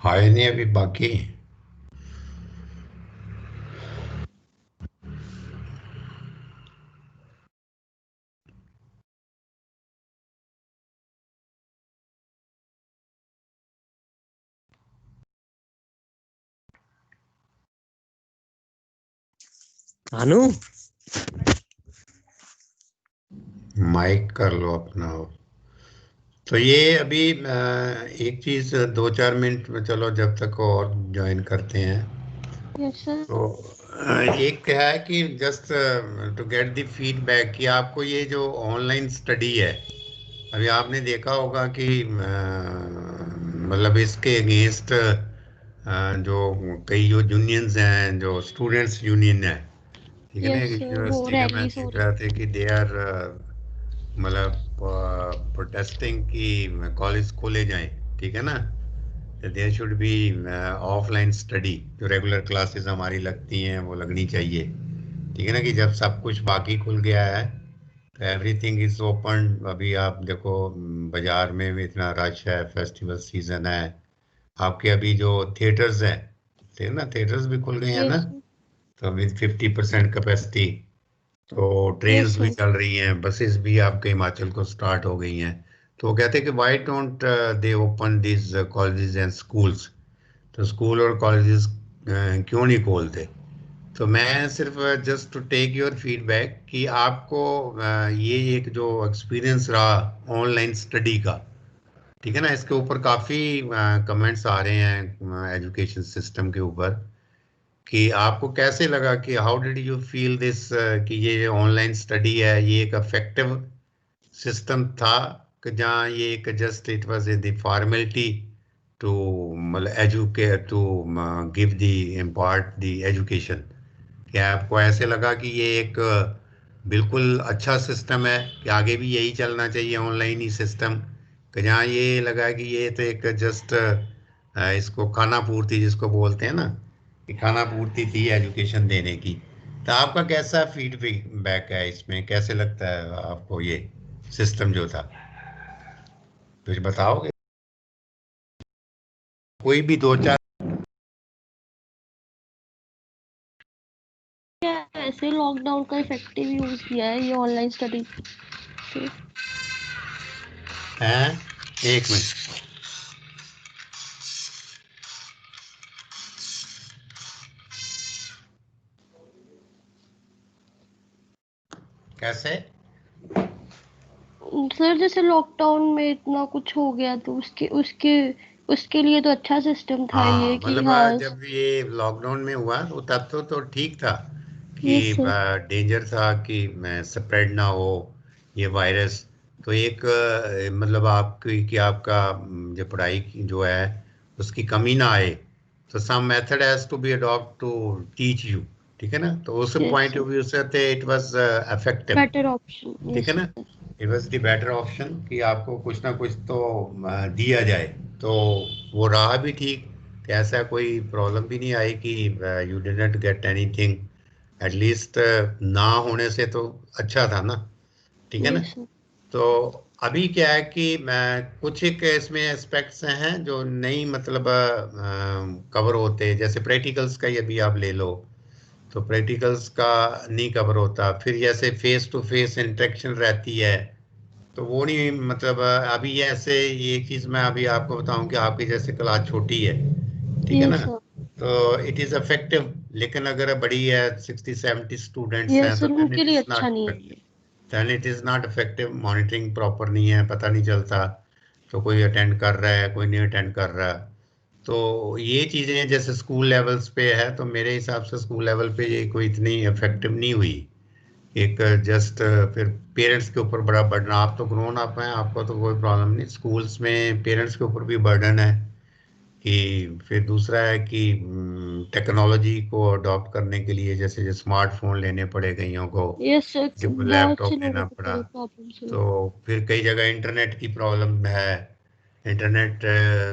हाय नहीं अभी बाकी। भानु। माइक कर लो अपना। तो ये अभी एक चीज 2-4 मिनट में, चलो जब तक और ज्वाइन करते हैं। Yes sir. तो एक क्या है कि just to get the feedback कि आपको ये जो ऑनलाइन स्टडी है, अभी आपने देखा होगा कि मतलब इसके अगेंस्ट जो कई जो यूनियंस हैं, जो स्टूडेंट्स यूनियन है, ठीक है ना, यस सर, वो यूनिवर्सिटी का, मैं रैलीज हो देख रही। रहा था कि दे आर मतलब प्रोटेस्टिंग कि कॉलेज खोले जाएं, ठीक है ना। There should be offline study, जो रेगुलर क्लासेस हमारी लगती हैं वो लगनी चाहिए, ठीक है ना। कि जब सब कुछ बाकी खुल गया है तो एवरीथिंग इज ओपन। अभी आप देखो बाजार में भी इतना रश है, फेस्टिवल सीजन है। आपके अभी जो थिएटर्स हैं, ठीक है ना, थिएटर्स भी खुल गए हैं ना। Yes sir. तो विद 50% कैपेसिटी। तो यस ट्रेन्स भी सर। चल रही हैं, बसेस भी आपके हिमाचल को स्टार्ट हो गई हैं। तो वो कहते हैं कि why don't they open this colleges and schools. तो स्कूल और कॉलेजेस क्यों नहीं खोलते। तो मैं सिर्फ just to take your feedback कि आपको ये एक जो एक्सपीरियंस रहा ऑनलाइन स्टडी का, ठीक है ना, इसके ऊपर काफ़ी कमेंट्स आ रहे हैं एजुकेशन सिस्टम के ऊपर, कि आपको कैसे लगा, कि how did you feel this, कि ये ऑनलाइन स्टडी है ये एक इफेक्टिव सिस्टम था, कि जहाँ ये एक just it was the formality to मतलब educate to give the impart the education. क्या आपको ऐसे लगा कि ये एक बिल्कुल अच्छा सिस्टम है, कि आगे भी यही चलना चाहिए ऑनलाइन ही सिस्टम, कि जहाँ ये लगा कि ये तो एक जस्ट इसको खाना पूर्ति जिसको बोलते हैं ना, कि खाना पूर्ति थी एजुकेशन देने की। तो आपका कैसा फीडबैक है इसमें, कैसे लगता है आपको ये सिस्टम जो था, कुछ बताओगे, कोई भी दो चार। क्या ऐसे लॉकडाउन का इफेक्टिव यूज किया है ये ऑनलाइन स्टडी से? हैं, एक मिनट, कैसे। सर जैसे लॉकडाउन में इतना कुछ हो गया तो उसके उसके उसके लिए तो अच्छा सिस्टम था हाँ ये कि मतलब हाँ। जब ये लॉकडाउन में हुआ तो तब तो ठीक था, यस कि सर। डेंजर था कि स्प्रेड ना हो ये वायरस। तो एक मतलब आपकी कि आपका जो पढ़ाई की जो है उसकी कमी ना आए, तो some method has to be adopt to teach you, ठीक है ना। तो उस yes point sir. Of view से it was effective, better option. ठीक है यस ना। Sir. It was the better option कि आपको कुछ ना कुछ तो दिया जाए। तो वो रहा भी ठीक, कि ऐसा कोई प्रॉब्लम भी नहीं आई कि you didn't get anything, at least ना होने से तो अच्छा था ना, ठीक है ना। Yes sir. तो अभी क्या है कि मैं कुछ एक इसमें एस्पेक्ट्स हैं जो नहीं मतलब कवर होते, जैसे प्रैक्टिकल्स का ही अभी आप ले लो, तो प्रैक्टिकल्स का नहीं कवर होता। फिर जैसे फेस टू फेस इंटरेक्शन रहती है, तो वो नहीं मतलब अभी ये ऐसे, ये चीज़ मैं अभी आपको बताऊं कि आपकी जैसे क्लास छोटी है, ठीक है ना, यस सर। तो इट इज़ इफेक्टिव। लेकिन अगर बड़ी है, 60-70 स्टूडेंट्स हैं, यस तो सर, देन उनके इट लिए इज़ अच्छा नॉट नहीं है इफेक्टिव। ये। Then it is not effective, monitoring proper नहीं है, पता नहीं चलता तो कोई अटेंड कर रहा है कोई नहीं अटेंड कर रहा। तो ये चीज़ें जैसे स्कूल लेवल्स पे है, तो मेरे हिसाब से स्कूल लेवल पे ये कोई इतनी इफेक्टिव नहीं हुई। एक जस्ट फिर पेरेंट्स के ऊपर बड़ा बर्डन, आप तो ग्रोन अप हैं, आपको तो कोई प्रॉब्लम नहीं, स्कूल्स में पेरेंट्स के ऊपर भी बर्डन है। कि फिर दूसरा है कि टेक्नोलॉजी को अडॉप्ट करने के लिए जैसे स्मार्टफोन लेने पड़े कईयों को, यस सर, जो बहुत से लैपटॉप लोगों लेना को पड़ा। पड़े प्रॉब्लम्स हुई। तो फिर कई जगह इंटरनेट की प्रॉब्लम है। इंटरनेट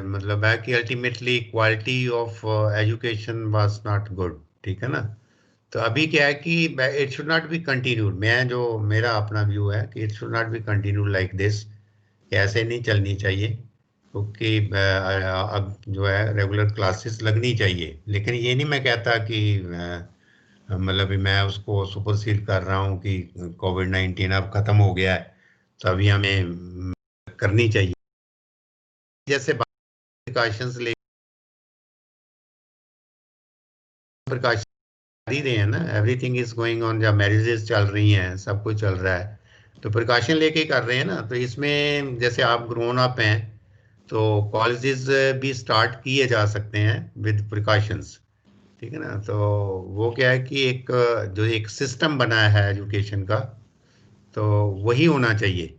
मतलब है कि ultimately quality of education was not good, ठीक है ना। तो अभी क्या है कि it should not be continued, मैं जो मेरा अपना व्यू है कि it should not be continued like this, ऐसे नहीं चलनी चाहिए। क्योंकि अब जो है रेगुलर क्लासेस लगनी चाहिए, लेकिन ये नहीं मैं कहता कि मतलब मैं उसको सुपरसीड कर रहा हूँ कि कोविड-19 अब खत्म हो गया है तो अभी हमें करनी चाहिए। जैसे प्रिकॉशंस ले प्रिकॉशन ही रहे हैं ना, एवरीथिंग इज गोइंग ऑन, जब मैरिजेस चल रही हैं, सब कुछ चल रहा है, तो प्रिकॉशन लेके ही कर रहे हैं ना। तो इसमें जैसे आप ग्रोन अप हैं तो कॉलेजेस भी स्टार्ट किए जा सकते हैं विद प्रिकॉशंस, ठीक है ना। तो वो क्या है कि एक जो एक सिस्टम बना है एजुकेशन का, तो वही होना चाहिए,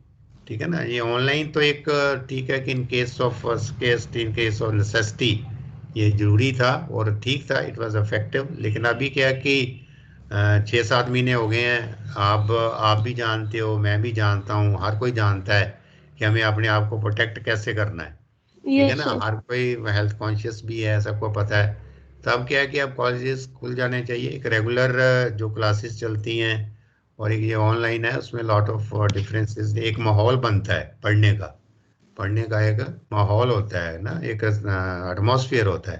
ठीक है ना। ये ऑनलाइन तो एक ठीक है कि in case of case in case of necessity ये जरूरी था और ठीक था, इट वाज इफेक्टिव। लेकिन अभी क्या है कि 6-7 महीने हो गए हैं, आप भी जानते हो, मैं भी जानता हूँ, हर कोई जानता है कि हमें अपने आप को प्रोटेक्ट कैसे करना है, ठीक है यस ना। सर। हर कोई हेल्थ कॉन्शियस भी है, सबको पता है। तो अब क्या है कि अब कॉलेजेस खुल जाने चाहिए, एक रेगुलर जो क्लासेस चलती हैं और एक ये ऑनलाइन है, उसमें लॉट ऑफ डिफरेंसेस, एक माहौल बनता है पढ़ने का एक माहौल होता है ना, एक एटमॉस्फेयर होता है।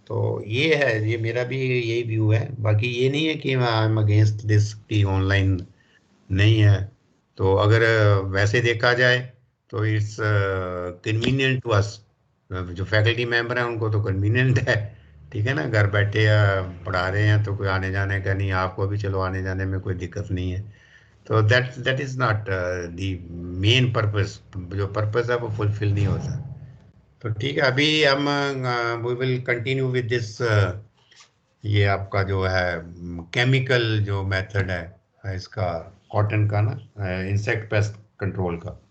तो ये है, ये मेरा भी यही व्यू है। बाकी ये नहीं है कि आई एम अगेंस्ट दिस की ऑनलाइन नहीं है। तो अगर वैसे देखा जाए तो इट्स कन्वीनियंट टू अस, जो फैकल्टी मेंबर हैं उनको तो कन्वीनियंट है, ठीक है ना। घर बैठे पढ़ा रहे हैं तो कोई आने जाने का नहीं, आपको भी चलो आने जाने में कोई दिक्कत नहीं है। तो that is not the main purpose, जो पर्पस है वो फुलफिल नहीं होता। तो ठीक है, अभी हम we will continue with this, ये आपका जो है केमिकल जो मेथड है इसका, कॉटन का ना, इंसेक्ट पेस्ट कंट्रोल का।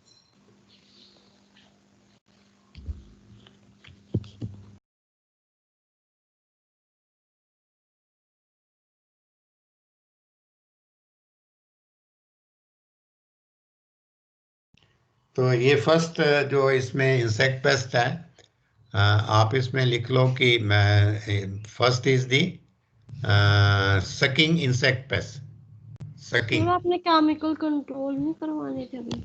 तो ये फर्स्ट जो इसमें इंसेक्ट पेस्ट है, आप इसमें लिख लो कि first is the sucking insect paste, sir sucking. आपने केमिकल कंट्रोल नहीं करवाने थे अभी?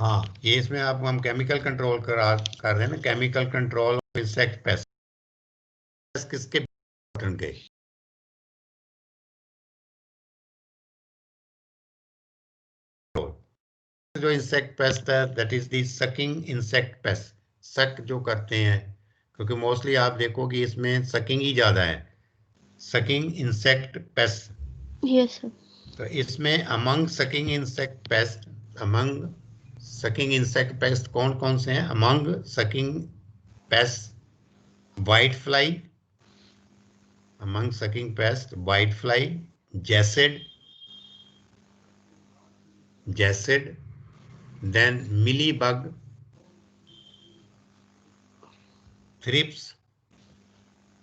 हाँ, ये इसमें आप हम केमिकल कंट्रोल कर रहे हैं ना, केमिकल कंट्रोल इंसेक्ट पेस्ट किसके कॉटन के। जो इंसेक्ट पेस्ट है that is the sucking insect paste, सक जो करते हैं, क्योंकि मोस्टली आप देखो कि इसमें सकिंग ही ज्यादा है, sucking insect pest. Yes sir. तो इसमें among sucking insect pest, among sucking insect pest कौन कौन से हैं? Among sucking pest white fly, among sucking pest white fly, jassid, jassid, then mealy bug, thrips,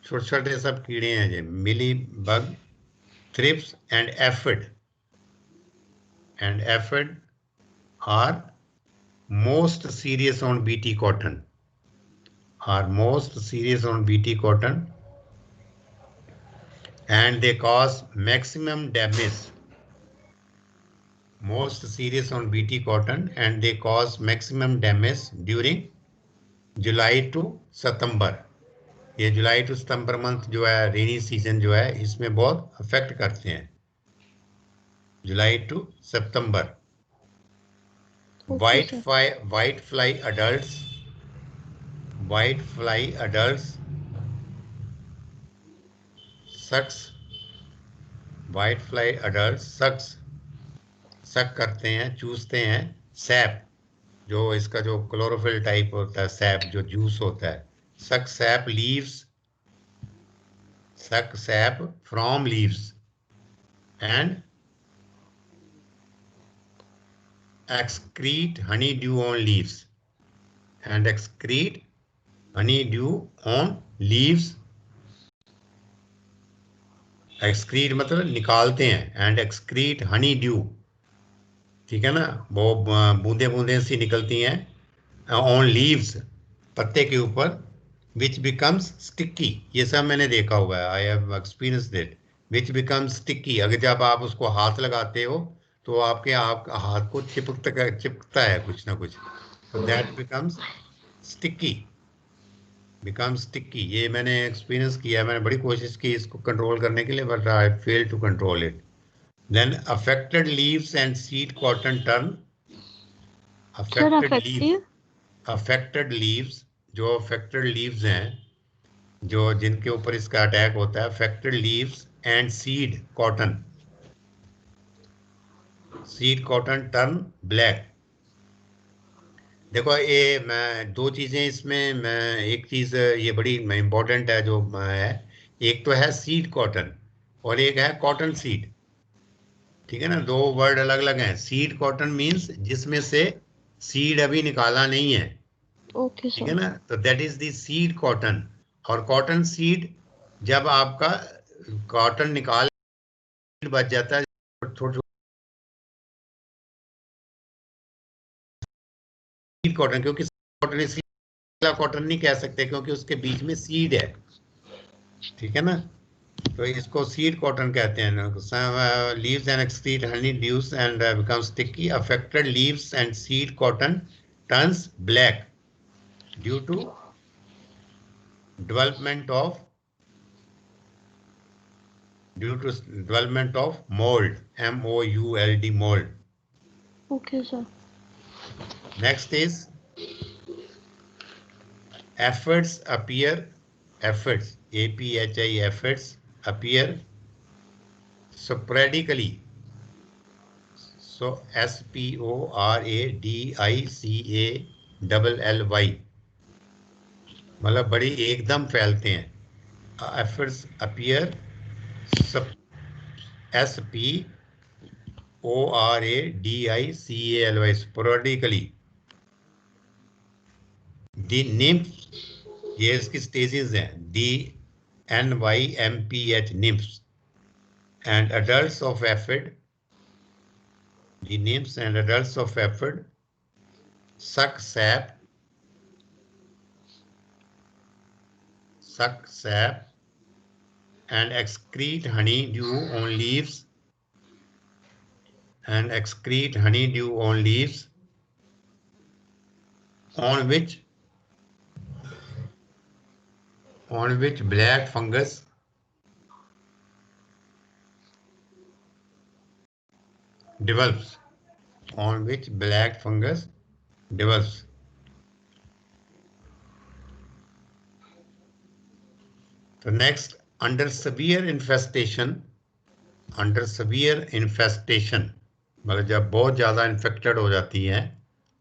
छोटे छोटे सब कीड़े हैं जो mealy bug, thrips and aphid are most serious on BT cotton, are most serious on BT cotton, and they cause maximum damage, most serious on BT cotton, and they cause maximum damage during July to September. ये July to September month जो है rainy season जो है, इसमें बहुत affect करते हैं, July to September. Okay sir. White fly adults, white fly adults sucks, white fly adult sucks, suck करते हैं, चूसते हैं सैप, जो इसका जो क्लोरोफिल टाइप होता है, सैप जो जूस होता है, सक सैप लीव्स, सक SAP from leaves and excrete honeydew on leaves, and excrete honeydew on leaves, excrete मतलब निकालते हैं, and excrete honeydew, ठीक है ना, वो बूंदे बूंदे सी निकलती हैं ऑन लीव्स, पत्ते के ऊपर, विच बिकम्स स्टिकी। ये सब मैंने देखा हुआ है, I have experience that, which becomes sticky. अगर जब आप उसको हाथ लगाते हो तो आपके आप हाथ को चिपकता है कुछ ना कुछ, तो that becomes sticky. Become sticky, ये मैंने एक्सपीरियंस किया, मैंने बड़ी कोशिश की इसको कंट्रोल करने के लिए, but I fail to control it. Then affected leaves and seed cotton turn. Sir affected leaves, affective. Affected leaves, जो अफेक्टेड लीव्स हैं, जो जिनके ऊपर इसका अटैक होता है, affected leaves and seed cotton, seed cotton turn black. देखो ये मैं दो चीजें इसमें, मैं एक चीज ये बड़ी इंपॉर्टेंट है जो है, एक तो है सीड कॉटन और एक है कॉटन सीड. ठीक है ना, दो वर्ड अलग अलग हैं. सीड कॉटन मींस जिसमें से सीड अभी निकाला नहीं है. ओके ठीक है सर। ना, तो that is the seed cotton. और कॉटन सीड, जब आपका कॉटन निकाल बच जाता है, छोटे सीड कॉटन, क्योंकि कॉटन इसलिए कॉटन नहीं कह सकते क्योंकि उसके बीच में सीड है. ठीक है ना, तो इसको सीड कॉटन कहते हैं. Leaves and excrete honey dews and become sticky. Affected leaves and seed cotton turns black due to development of development of mold, mold, mold. Okay sir. Next is efforts appear, efforts, APHI, efforts appear sporadically. So SPORADICALLY, मतलब बड़ी एकदम फैलते हैं. Efforts appear, SPORADICALY, sporadically. The nymphs, ये इसकी stages हैं. The NYMPH, nymphs, and adults of aphid, the nymphs and adults of aphid suck sap and excrete honeydew on leaves, and excrete honeydew on leaves on which black fungus develops, on which black fungus develops. So next, under severe infestation, मतलब जब बहुत ज्यादा infected हो जाती है,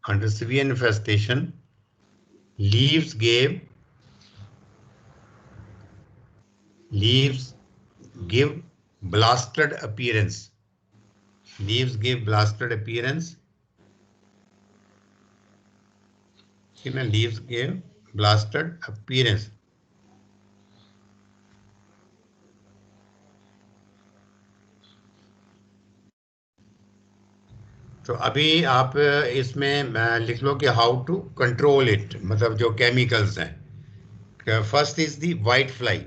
under severe infestation, leaves give blasted appearance. Leaves give blasted appearance. Leaves give blasted appearance. तो अभी आप इसमें लिख लो कि हाउ टू कंट्रोल इट, मतलब जो केमिकल्स हैं. First is the white fly.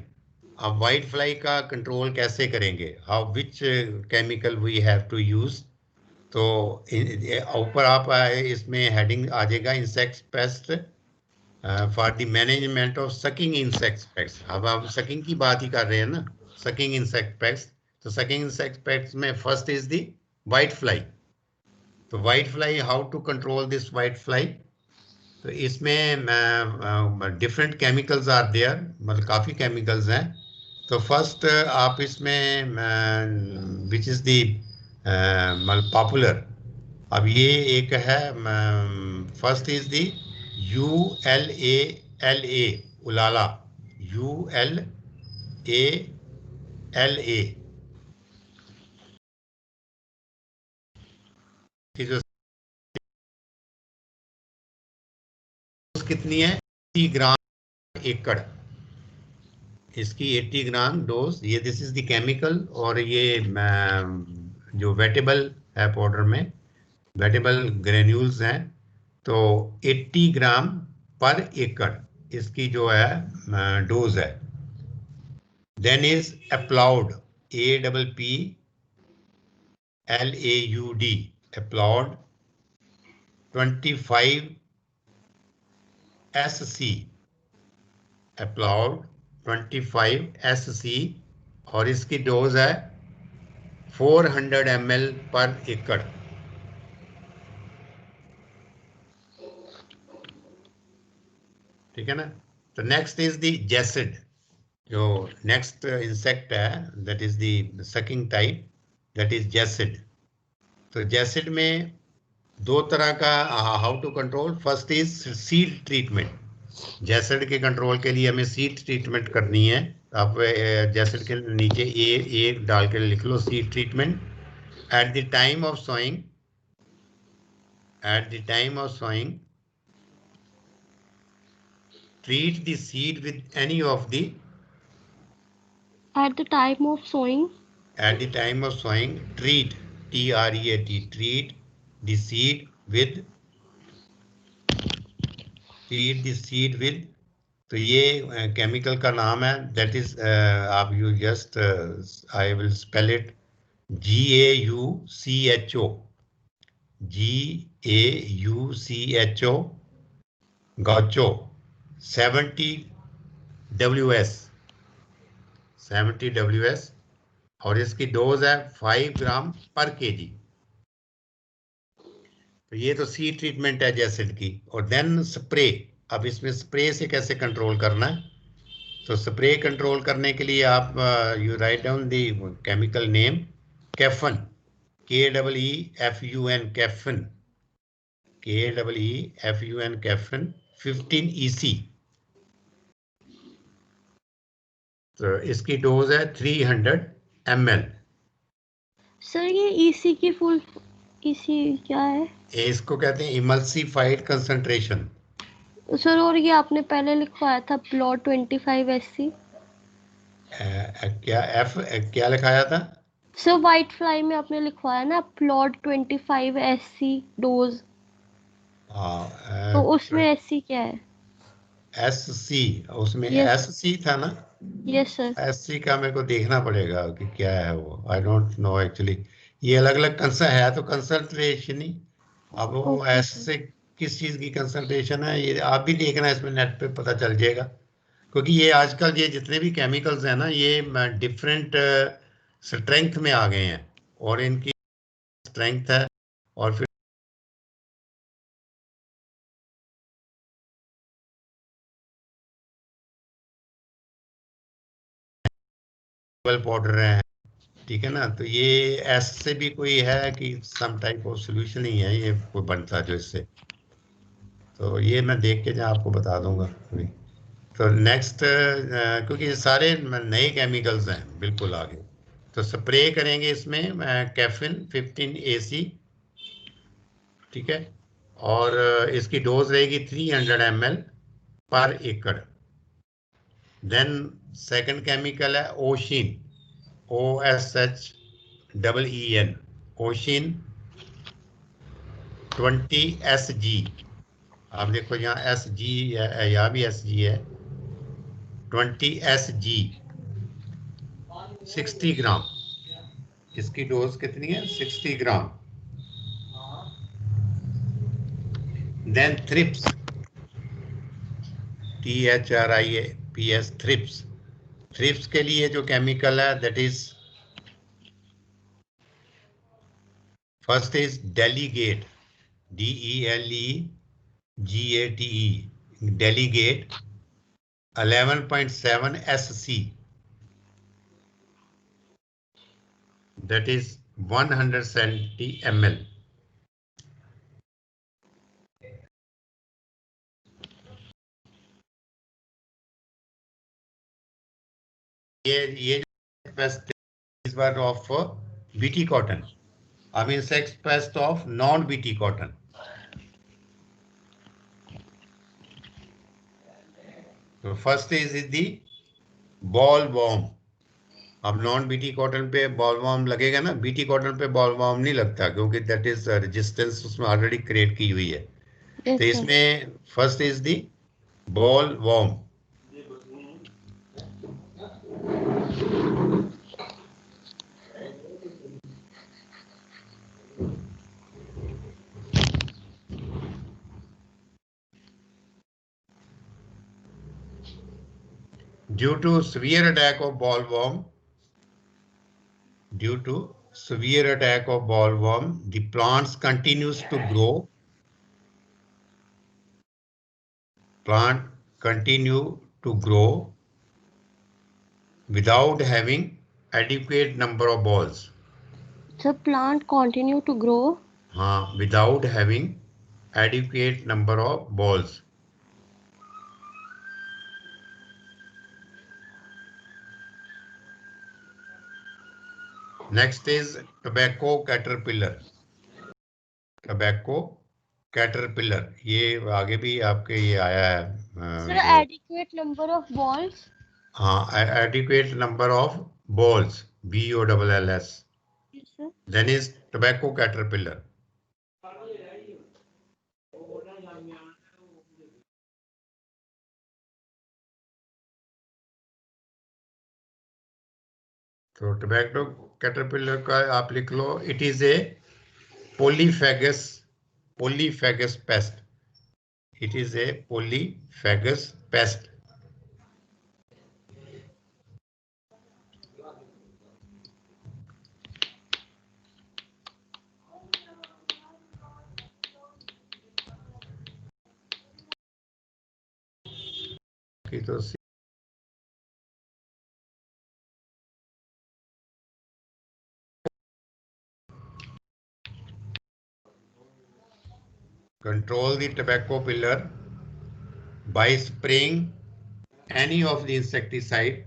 अब वाइट फ्लाई का कंट्रोल कैसे करेंगे, how which chemical we have to use. तो ऊपर आप इसमें हेडिंग आ जाएगा insect pest for the management of sucking insect pest. अब आप सकिंग की बात ही कर रहे हैं ना, सकिंग इंसेक्ट पेस्ट. तो सकिंग इंसेक्ट पेस्ट में first is the white fly. तो white fly, how to control this white fly. तो इसमें डिफरेंट केमिकल्स आर देयर, मतलब काफ़ी केमिकल्स हैं. तो फर्स्ट आप इसमें विच इज़ दी मतलब पॉपुलर, अब ये एक है, first is the ULALA, उलाला, ULALA की जो कितनी है, 80 ग्राम एकड़, इसकी 80 ग्राम डोज. ये दिस इज द केमिकल. और ये जो वेटेबल है पाउडर में, वेटेबल ग्रेन्यूल्स हैं. तो 80 ग्राम पर एकड़ इसकी जो है डोज है. Then is applaud, APPLAUD, applaud 25 SC, applaud 25 SC और इसकी डोज है 400 ml पर एकड़। ठीक है ना। तो नेक्स्ट इज द जेसिड। जो नेक्स्ट इंसेक्ट है that is the sucking type, that is jassid. तो जेसिड में दो तरह का how to control. First is seed treatment. Jassid के कंट्रोल के लिए हमें सीड ट्रीटमेंट करनी है। आप जेसिड के नीचे ए डाल के लिख लो seed treatment. At the time of sowing, at the time of sowing, treat the seed with any of the At the time of sowing. at the time of sowing, treat T-R-E-A-T, treat the seed with, treat the seed with। तो ये chemical का नाम है, that is आप you just I will spell it GAUCHO, GAUCHO, गौचो 70 WS, 70 WS और इसकी डोज है 5 ग्राम पर केजी। तो ये तो सी ट्रीटमेंट है जेसिड की। और देन स्प्रे। अब इसमें स्प्रे से कैसे कंट्रोल करना है। तो स्प्रे कंट्रोल करने के लिए आप you write down the chemical name Keefun, KEEFUN, Keefun, KEEFUN, Keefun 15 EC। तो इसकी डोज है 300 ml। सर ये ईसी की फुल ईसी क्या है? इसको कहते हैं इमल्सिफाइड कंसंट्रेशन। सर और ये आपने पहले लिखवाया था प्लॉट 25 SC। क्या क्या लिखाया था? सर वाइट फ्लाई में आपने लिखवाया ना प्लॉट 25 SC डोज। तो उसमें SC क्या है? SC, उसमें यस SC था ना। Yes sir. SC का मेरे को देखना पड़ेगा कि क्या है वो, आई डोंट नो एक्चुअली। ये अलग अलग है तो कंसंट्रेशन ही। अब वो ओके एस सर। से किस चीज की कंसंट्रेशन है ये आप भी देखना, इसमें नेट पे पता चल जाएगा। क्योंकि ये आजकल ये जितने भी केमिकल्स हैं ना ये डिफरेंट स्ट्रेंथ में आ गए हैं और इनकी स्ट्रेंथ है और फिर पाउडर है। ठीक है ना। तो ये एस से भी कोई है कि सम टाइप ऑफ सोल्यूशन ही है ये कोई बनता जो इससे। तो ये मैं देख के आपको बता दूंगा अभी। तो नेक्स्ट क्योंकि ये सारे नए केमिकल्स हैं बिल्कुल आगे। तो स्प्रे करेंगे इसमें कैफिन 15 AC। ठीक है। और इसकी डोज रहेगी 300 ml पर एकड़। देन सेकंड केमिकल है ओशिन, OSHEEN, ओशिन 20 SG। आप देखो यहाँ SG है, यहाँ भी SG है। 20 SG 60 ग्राम। इसकी डोज कितनी है? 60 gram. Then thrips, THRIPS, thrips. Thrips के लिए जो केमिकल है that is first is Delegate, DELEGATE, Delegate 11.7 SC, that is 170 ml। ये is of BT cotton, I mean sex pest of non BT cotton। तो first is the ball warm. अब non BT cotton पे ball warm लगेगा ना, BT cotton पे ball warm नहीं लगता क्योंकि दैट इज रेजिस्टेंस उसमें ऑलरेडी क्रिएट की हुई है। तो यस सर। इसमें first is the ball warm. Due to severe attack of bollworm, the plants continues to grow. Plant continue to grow without having adequate number of balls. The plant continue to grow. Without having adequate number of balls. Next is tobacco caterpillar. Tobacco caterpillar, ये आगे भी आपके ये आया है. Sir, adequate number of balls. Adequate number of balls, BOLLS. Yes, sir. Then is tobacco caterpillar. तो tobacco caterpillar का आप लिख लो. It is a polyphagous pest. It is a polyphagous pest. तो control the tobacco pillar by spraying any of the insecticide.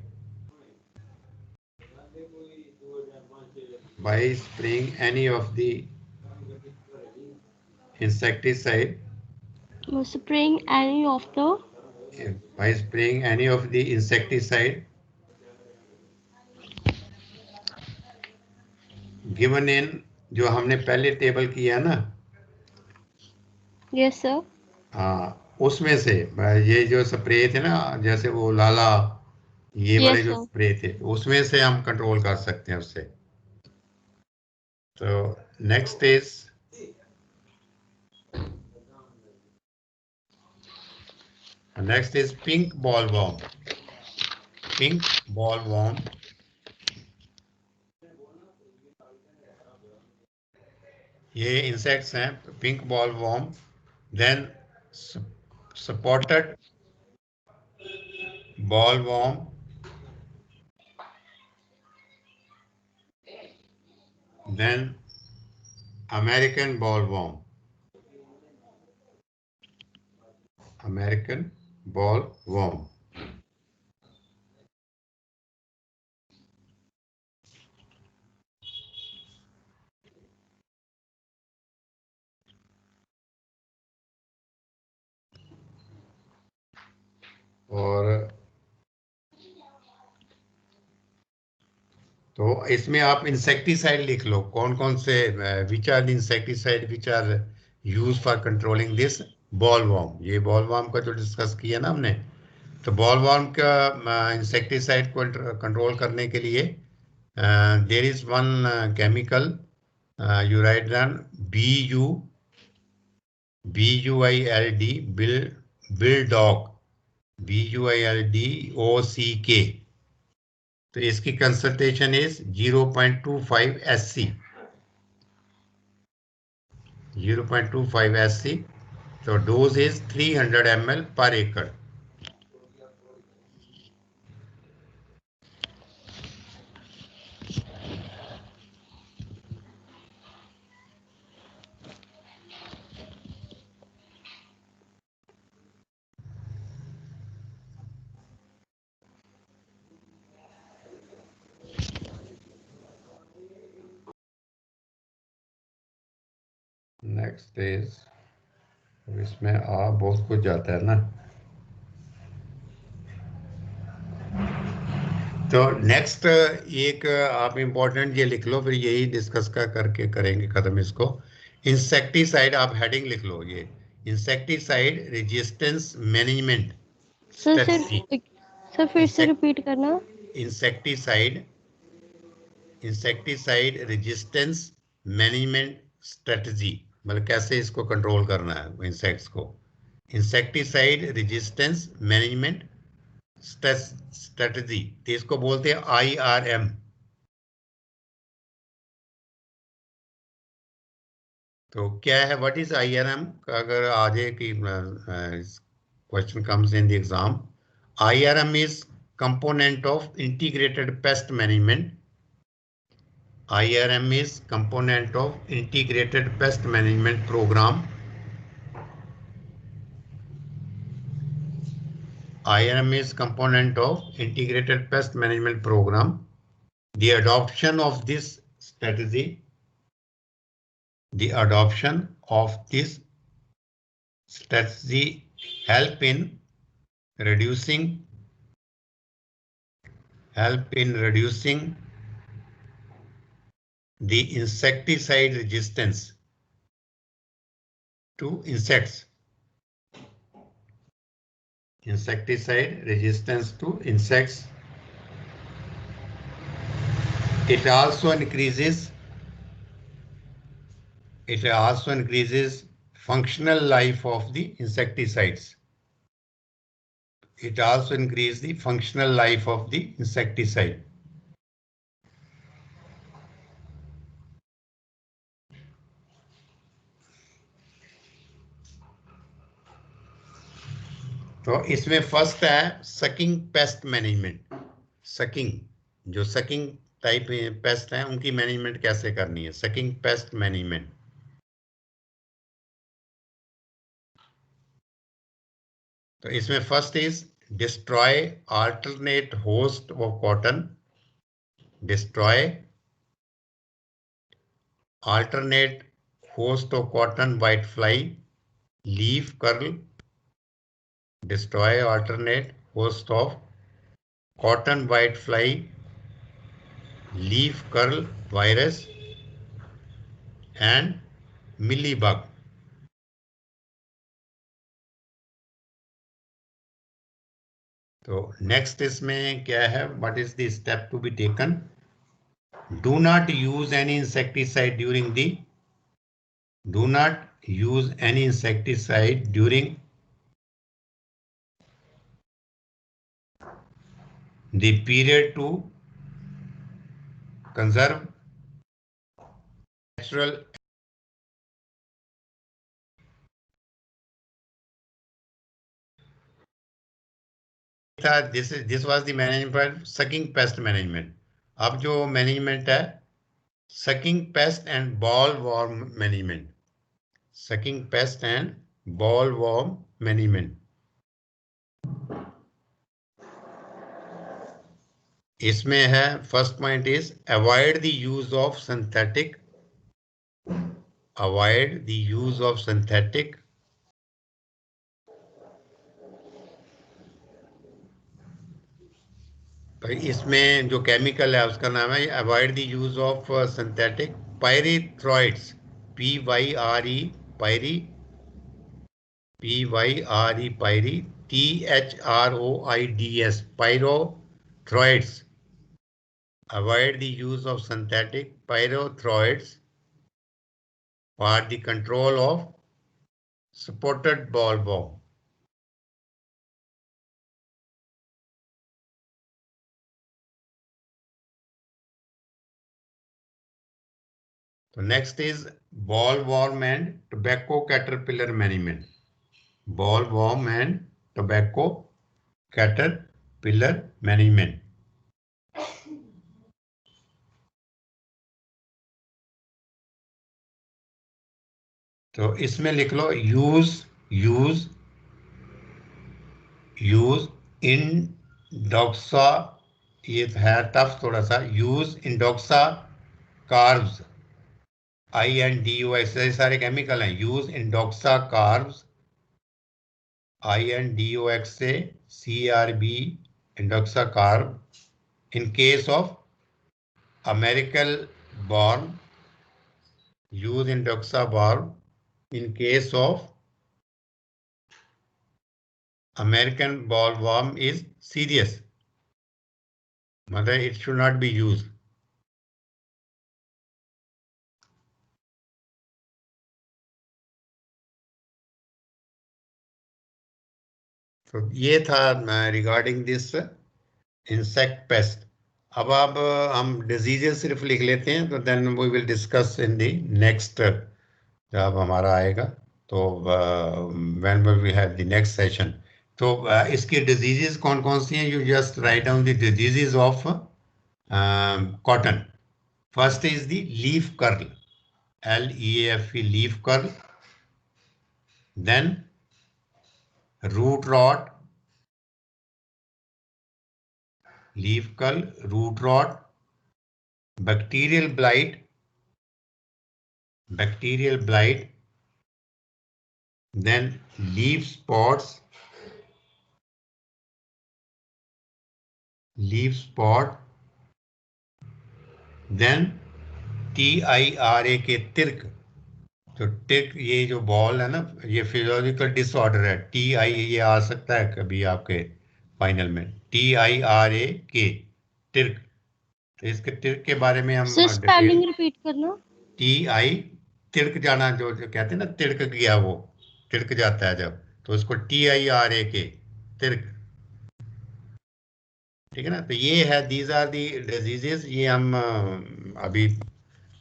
By spraying any of the insecticide. Spraying any of the. By spraying any of the insecticide given in, जो हमने पहले table किया ना. Yes, sir. उसमें से ये जो spray थे ना, जैसे वो लाला, ये yes, वाले जो स्प्रे थे, उसमें से हम कंट्रोल कर सकते हैं उससे. तो next is pink bollworm. Pink bollworm ये इंसेक्ट्स हैं, pink bollworm. Then spotted bollworm, then American bollworm. American bollworm. और तो इसमें आप इंसेक्टिसाइड लिख लो, कौन कौन से, which are the insecticide which are use for controlling this bollworm. ये बॉलवर्म का जो डिस्कस किया ना हमने, तो बॉलवर्म का इंसेक्टिसाइड को कंट्रोल करने के लिए there is one chemical, you write down BUILD, Buildock, BUILDOCK. तो इसकी कंसंट्रेशन इज 0.25 SC. 0.25 SC. तो डोज इज 300 ml पर एकड़. नेक्स्ट इज, इसमें बहुत कुछ जाता है ना. तो नेक्स्ट एक आप इंपॉर्टेंट ये लिख लो, फिर यही डिस्कस करके करेंगे खत्म इसको. इंसेक्टिसाइड आप हेडिंग लिख लो, ये insecticide resistance management strategy. Sir फिर से रिपीट करना. इंसेक्टिसाइड रेजिस्टेंस मैनेजमेंट स्ट्रेटजी, मतलब कैसे इसको कंट्रोल करना है इंसेक्ट्स को. इंसेक्टिसाइड रेजिस्टेंस मैनेजमेंट स्ट्रेटजी, तो इसको बोलते हैं IRM। तो क्या है, व्हाट इज IRM? अगर आज की question comes in the exam, IRM is component of integrated pest management. IRM is component of integrated pest management program. IRM is component of integrated pest management program. The adoption of this strategy, help in reducing the insecticide resistance to insects. Insecticide resistance to insects. It also increases functional life of the insecticides. It also increases the functional life of the insecticide. तो इसमें first है sucking pest management. Sucking, जो sucking type paste हैं उनकी management कैसे करनी है, sucking pest management. तो इसमें first is destroy alternate host of cotton, destroy alternate host of cotton whitefly, leaf curl, destroy alternate host of cotton whitefly, leaf curl virus and mealybug. तो next इसमें क्या है, what is the step to be taken? Do not use any insecticide during the period to conserve natural. This was the management sucking pest management. अब जो management है sucking pest and boll worm management, sucking pest and boll worm management. इसमें है first point is avoid the use of synthetic, इसमें जो chemical है उसका नाम है avoid the use of synthetic pyrethroids, PYRE pyre, पायरी, THROIDS pyrothroids. Avoid the use of synthetic pyrothroids for the control of spotted bollworm. So next is bollworm and tobacco caterpillar management. Bollworm and tobacco caterpillar management. तो इसमें लिख लो use इंडोक्सा, ये है tough थोड़ा सा, use इंडोक्सा carbs, INDOX, सारे chemical हैं, use इंडोक्सा carbs, INDOX से CRB इंडोक्सा carb in case of American born, use इंडोक्सा born in case of American bollworm is serious, मतलब it should not be used. तो ये था रिगार्डिंग दिस इंसेक्ट पेस्ट। अब हम diseases सिर्फ लिख लेते हैं, तो then we will discuss in the next, जब हमारा आएगा तो when will we have the next session. तो इसकी डिजीजेस कौन कौन सी हैं? You just write down the diseases of cotton. First is the leaf curl, LEAF, leaf curl. Then root rot, leaf curl, root rot, bacterial blight, then leaf spots, then TIRA के तिर्क। तो टिक, ये जो ball है ना, ये physiological disorder है। TI ये आ सकता है कभी आपके फाइनल में, TIRA के तिर्क। तो इसके तिर्क के बारे में हम स्पेलिंग रिपीट करना। TI, तिड़क जाना, जो कहते हैं ना, तिड़क गया, वो तिड़क जाता है जब, तो उसको TIRA के तिड़क। ठीक है ना? तो ये है, दीज आर दी डिजीजेस। ये हम अभी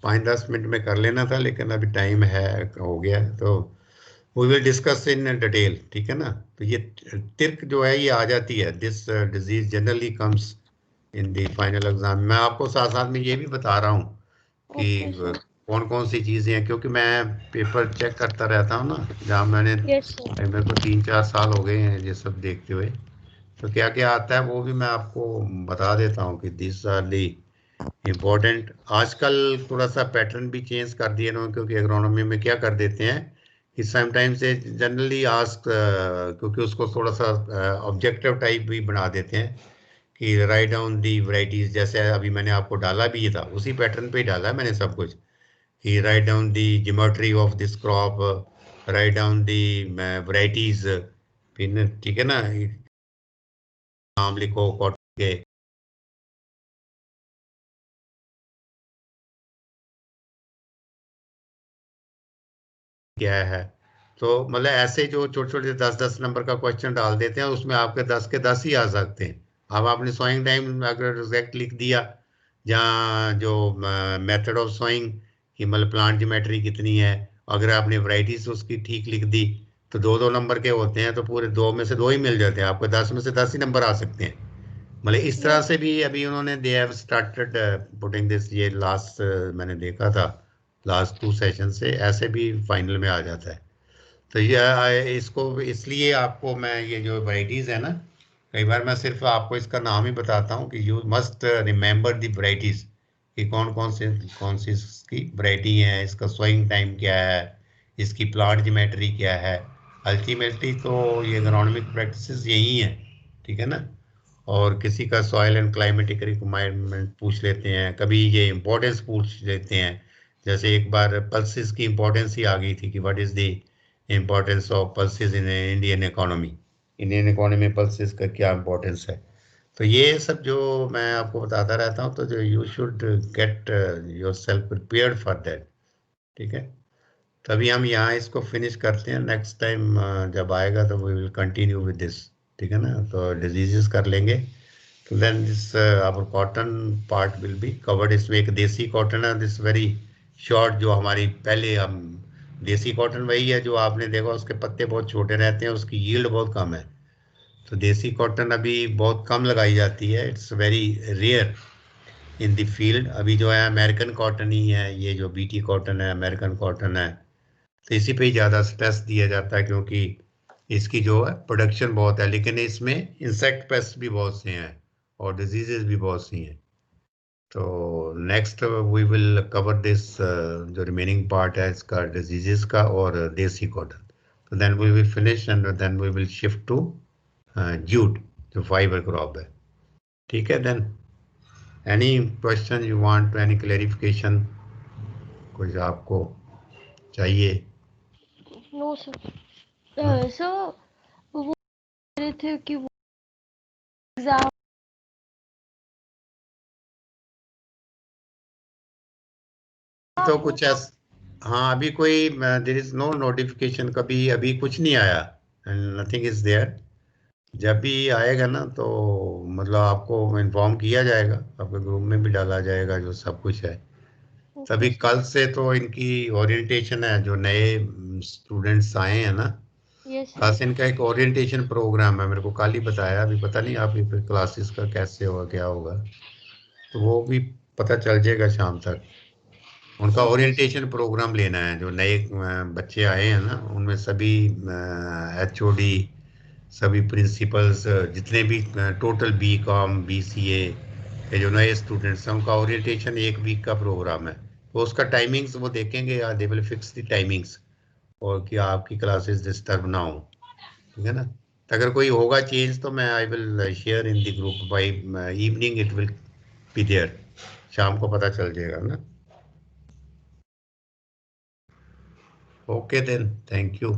5-10 मिनट में कर लेना था, लेकिन अभी टाइम है, हो गया, तो we will discuss in detail. ठीक है ना? तो ये तिर्क जो है, ये आ जाती है, this disease generally comes in the final exam. मैं आपको साथ साथ में ये भी बता रहा हूँ कि कौन कौन सी चीज़ें हैं, क्योंकि मैं पेपर चेक करता रहता हूँ ना, जहाँ मेरे को 3-4 साल हो गए हैं ये सब देखते हुए। तो क्या क्या आता है वो भी मैं आपको बता देता हूँ कि दिस आर दी इम्पोर्टेंट। आजकल थोड़ा सा पैटर्न भी चेंज कर दिए इन्होंने, क्योंकि एग्रोनॉमी में क्या कर देते हैं कि समटाइम्स से जनरली आस्क, क्योंकि उसको थोड़ा सा ऑब्जेक्टिव टाइप भी बना देते हैं कि राइट डाउन दी वैरायटीज। जैसे अभी मैंने आपको डाला भी ये था, उसी पैटर्न पे ही डाला है मैंने सब कुछ, कि write down the geometry of this crop, write down the varieties. फिर ठीक है ना, नाम लिखो कॉटन के, क्या है। तो मतलब ऐसे जो छोटे छोटे 10-10 नंबर का क्वेश्चन डाल देते हैं, उसमें आपके 10 के 10 ही आ सकते हैं। अब आपने सोइंग टाइम अगर एग्जैक्ट लिख दिया, जहाँ जो मेथड ऑफ सोइंग कि मतलब प्लांट ज्योमेट्री कितनी है, अगर आपने वैरायटीज उसकी ठीक लिख दी, तो 2-2 नंबर के होते हैं, तो पूरे 2 में से 2 ही मिल जाते हैं आपको, 10 में से 10 ही नंबर आ सकते हैं। मतलब इस तरह से भी अभी उन्होंने they have started putting this. ये लास्ट मैंने देखा था, लास्ट 2 सेशन से ऐसे भी फाइनल में आ जाता है। तो ये इसको इसलिए आपको मैं ये जो वैरायटीज़ है ना, कई बार मैं सिर्फ आपको इसका नाम ही बताता हूँ कि you must remember the varieties, कि कौन सी इसकी वैरायटी है, इसका सोइंग टाइम क्या है, इसकी प्लांट ज्योमेट्री क्या है। अल्टीमेटली तो ये एग्रोनॉमिक प्रैक्टिसेस यही हैं। ठीक है ना? और किसी का सॉइल एंड क्लाइमेटिक रिक्वायरमेंट पूछ लेते हैं, कभी ये इम्पोर्टेंस पूछ लेते हैं। जैसे एक बार पल्सेस की इम्पोर्टेंस ही आ गई थी कि what is the importance of pulses in Indian economy, Indian economy में पल्सेस का क्या इम्पोर्टेंस है। तो ये सब जो मैं आपको बताता रहता हूँ, तो जो you should get your self prepared for that. ठीक है? तभी हम यहाँ इसको फिनिश करते हैं। नेक्स्ट टाइम जब आएगा तो we will continue with this. ठीक है ना? तो डिजीजेस कर लेंगे। तो then this our cotton part will be covered. इसमें एक देसी कॉटन है, दिस वेरी शॉर्ट, जो हमारी पहले हम देसी कॉटन वही है जो आपने देखा, उसके पत्ते बहुत छोटे रहते हैं, उसकी यील्ड बहुत कम है। तो देसी कॉटन अभी बहुत कम लगाई जाती है, it's very rare in the field. अभी जो है अमेरिकन कॉटन ही है, ये जो BT कॉटन है, अमेरिकन कॉटन है। तो इसी पे ही ज़्यादा स्ट्रेस दिया जाता है, क्योंकि इसकी जो है प्रोडक्शन बहुत है, लेकिन इसमें इंसेक्ट पेस्ट भी बहुत से हैं और डिजीजेज भी बहुत सी हैं। तो next we will cover this, जो रिमेनिंग पार्ट है इसका डिजीजेस का और देसी कॉटन। तो then we will finish and then we will shift to jute, जो फाइबर क्रॉप है। ठीक है? Then any question you want, any clarification कुछ आपको चाहिए? No sir. सर वो कह रहे थे कि वो एग्जाम तो कुछ हाँ, अभी कोई देर इज नो नोटिफिकेशन, कभी अभी कुछ नहीं आया, नथिंग इज देयर। जब भी आएगा ना तो मतलब आपको इन्फॉर्म किया जाएगा, आपके ग्रुप में भी डाला जाएगा जो सब कुछ है। ओके तभी सर। कल से तो इनकी ओरिएंटेशन है, जो नए स्टूडेंट्स आए हैं ना, यस कल सर। से इनका एक ओरिएंटेशन प्रोग्राम है। मेरे को कल ही बताया, अभी पता नहीं आप फिर क्लासेस का कैसे होगा क्या होगा, तो वो भी पता चल जाएगा शाम तक। उनका ओके सर। ओरिएंटेशन प्रोग्राम लेना है, जो नए बच्चे आए हैं ना, उनमें सभी एचओडी, सभी प्रिंसिपल्स, जितने भी टोटल बीकॉम बीसीए के जो नए स्टूडेंट्स हैं, उनका ओरिएंटेशन 1 वीक का प्रोग्राम है। तो उसका टाइमिंग्स वो देखेंगे, या they will fix the timings, और कि आपकी क्लासेस डिस्टर्ब ना हो, ठीक है ना। तो अगर कोई होगा चेंज तो मैं I will share in the group by evening, it will be there, शाम को पता चल जाएगा ना। Okay then, thank you.